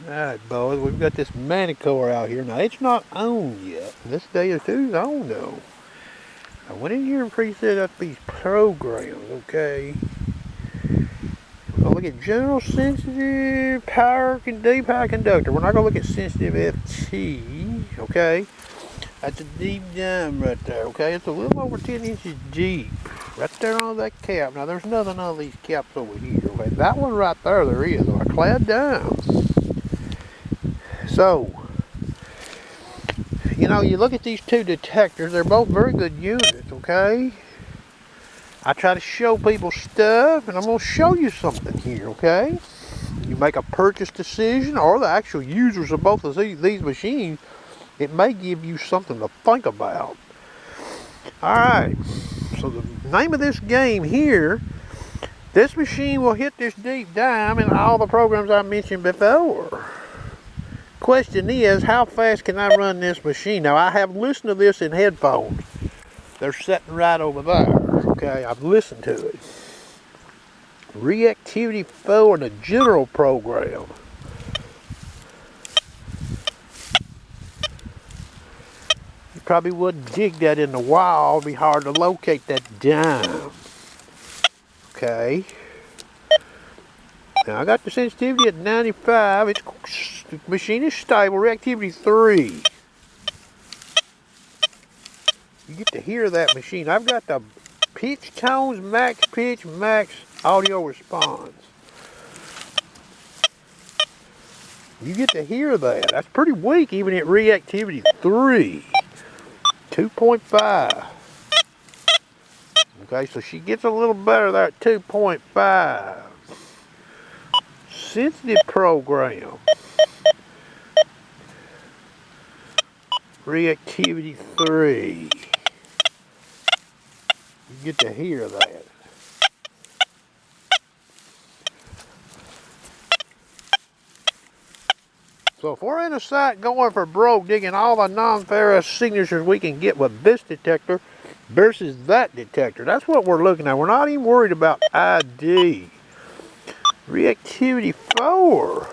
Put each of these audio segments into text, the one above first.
Alright, boys, we've got this Manticore out here. Now, it's not on yet. This day or two's on, though. I went in here and preset up these programs, okay? We're going to look at general sensitive power power conductor. We're not going to look at sensitive FT, okay? That's a deep dime right there, okay? It's a little over 10 inches deep. Right there on that cap. Now, there's nothing on these caps over here, okay? That one right there is. I clad down. So, you know, you look at these two detectors, they're both very good units, okay? I try to show people stuff, and I'm going to show you something here, okay? You make a purchase decision, or the actual users of both of these machines, it may give you something to think about. Alright, so the name of this game here, this machine will hit this deep dime in all the programs I mentioned before. Question is, how fast can I run this machine? Now, I have listened to this in headphones. They're sitting right over there. Okay, I've listened to it. Reactivity 4 in the general program. You probably wouldn't dig that in the wall. It'd be hard to locate that dime. Okay. Now, I got the sensitivity at 95. The machine is stable. Reactivity 3. You get to hear that machine. I've got the pitch tones, max pitch, max audio response. You get to hear that. That's pretty weak even at reactivity 3. 2.5. Okay, so she gets a little better there at 2.5. Sensitive program. Reactivity 3. You get to hear that. So if we're in a site going for broke, digging all the non-ferrous signatures we can get with this detector versus that detector, that's what we're looking at. We're not even worried about ID. Reactivity 4.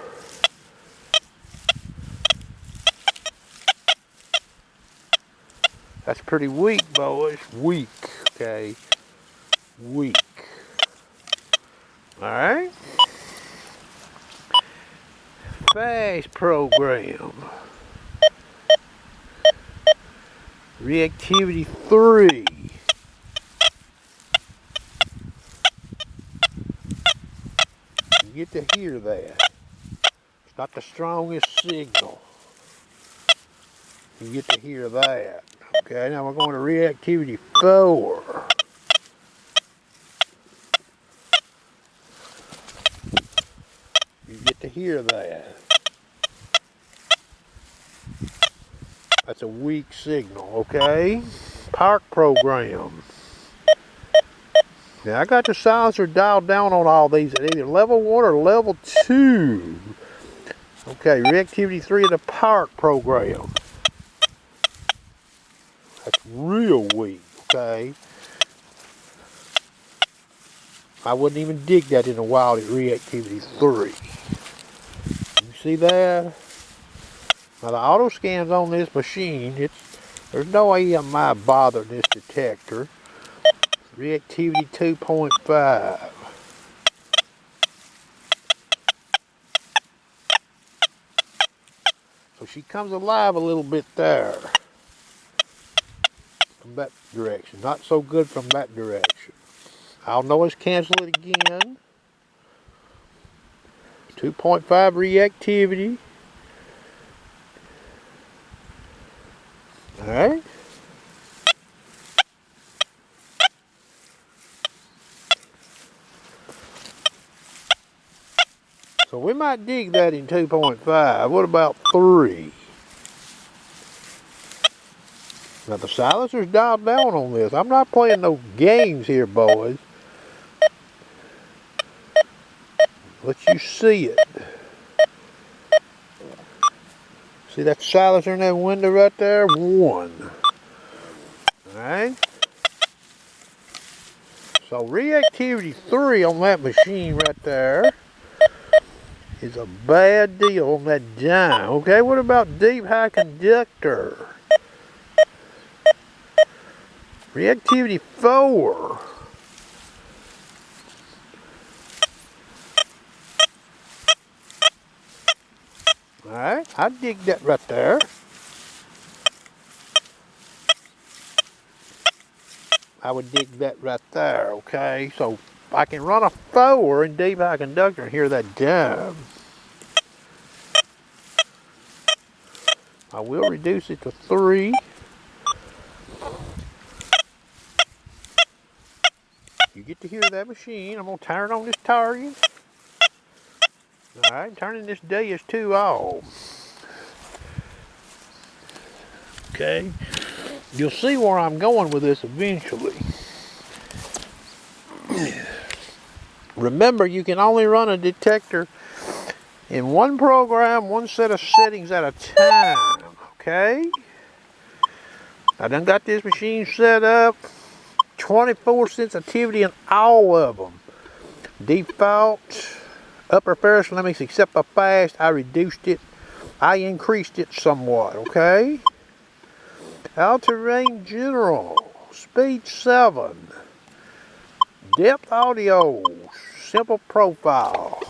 That's pretty weak, boys. Weak, okay? Weak. Alright? Fast program. Reactivity 3. You get to hear that. It's not the strongest signal. You get to hear that. Okay, now we're going to reactivity 4. You get to hear that. That's a weak signal, okay? Park program. Now I got the silencer dialed down on all these at either level 1 or level 2. Okay, reactivity 3 of the park program. That's real weak, okay? I wouldn't even dig that in the wild at reactivity 3. You see that? Now the auto scans on this machine, there's no EMI bothering this detector. Reactivity 2.5. So she comes alive a little bit there. From that direction. Not so good from that direction. I'll noise cancel it again. 2.5 reactivity. Alright. So we might dig that in 2.5. What about 3? Now the silencer's dialed down on this. I'm not playing no games here, boys. Let you see it. See that silencer in that window right there? 1. Alright. So reactivity 3 on that machine right there. is a bad deal on that dime. Okay, what about deep high conductor? Reactivity 4. Alright, I dig that right there. I would dig that right there, okay? So I can run a 4 in deep high conductor and hear that dime. I will reduce it to 3. You get to hear that machine. I'm going to turn on this target. Alright, turning this Deus 2 off. Okay. You'll see where I'm going with this eventually. Remember, you can only run a detector in one program, one set of settings at a time. Okay? I done got this machine set up. 24 sensitivity in all of them. Default, upper ferrous limits except for fast, I reduced it. I increased it somewhat, okay? All-terrain general, speed 7. Depth audio, simple profile.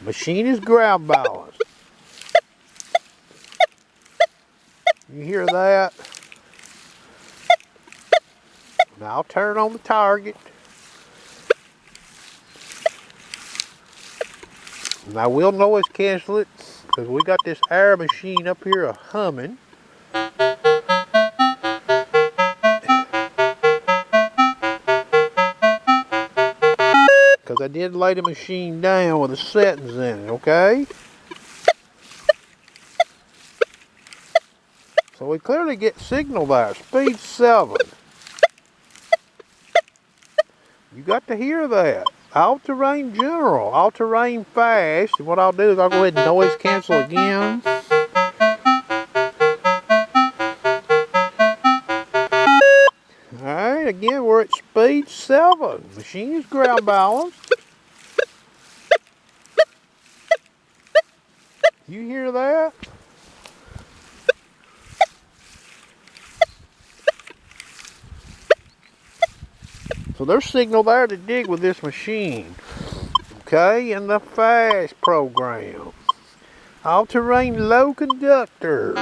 Machine is ground balanced. You hear that? Now I'll turn on the target. And I will noise cancel it because we got this air machine up here humming. Because I did lay the machine down with the settings in it, okay? So we clearly get signal there, speed 7. You got to hear that. All-terrain general, all-terrain fast. And what I'll do is I'll go ahead and noise cancel again. Alright, again we're at speed 7. Machine is ground balanced. You hear that? So there's signal there to dig with this machine. Okay, in the fast program. All-terrain low conductors.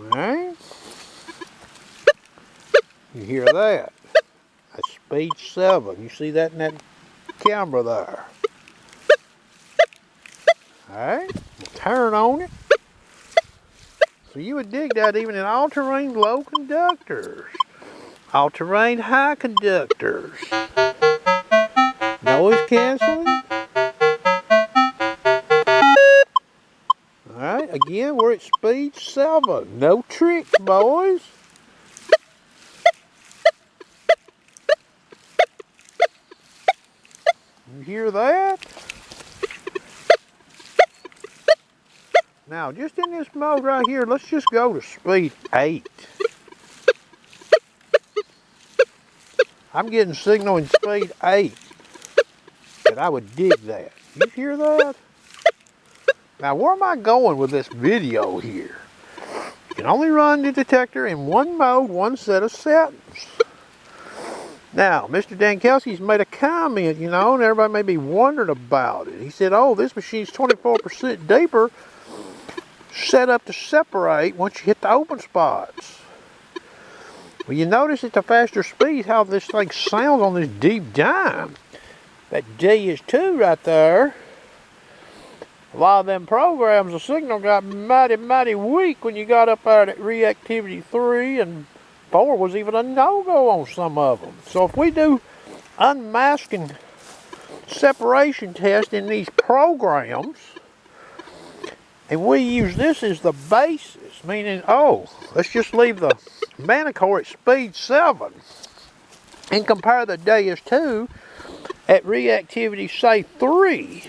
Alright. You hear that? That's speed 7. You see that in that camera there. Alright, turn on it. So you would dig that even in all-terrain low conductors. All-terrain high conductors. Noise canceling. Alright, again we're at speed 7. No tricks, boys. You hear that? Now, just in this mode right here, let's just go to speed 8. I'm getting signal in speed 8. And I would dig that. You hear that? Now, where am I going with this video here? You can only run the detector in one mode, one set of settings. Now, Mr. Dankowski's made a comment, you know, and everybody may be wondering about it. He said, oh, this machine's 24% deeper, set up to separate once you hit the open spots. Well, you notice at the faster speed how this thing sounds on this deep dime. That Deus 2 right there. A lot of them programs, the signal got mighty weak when you got up there at reactivity 3, and 4 was even a no-go on some of them. So if we do unmasking separation test in these programs, and we use this as the basis, meaning, oh, let's just leave the Manticore at speed 7 and compare the Deus 2 at reactivity, say, 3.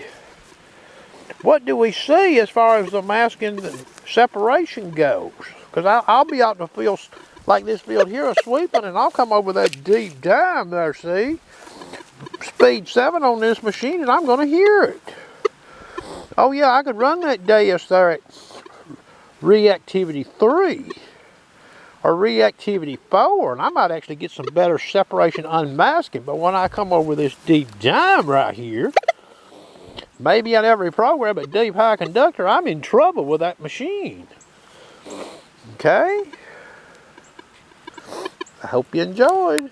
What do we see as far as the masking the separation goes? Because I'll be out in the field like this field here, a sweeping, and I'll come over that deep dime there, see? Speed 7 on this machine, and I'm going to hear it. Oh yeah, I could run that Deus there at reactivity 3 or reactivity 4, and I might actually get some better separation unmasking. But when I come over this deep dime right here, maybe on every program at deep high conductor, I'm in trouble with that machine. Okay? I hope you enjoyed.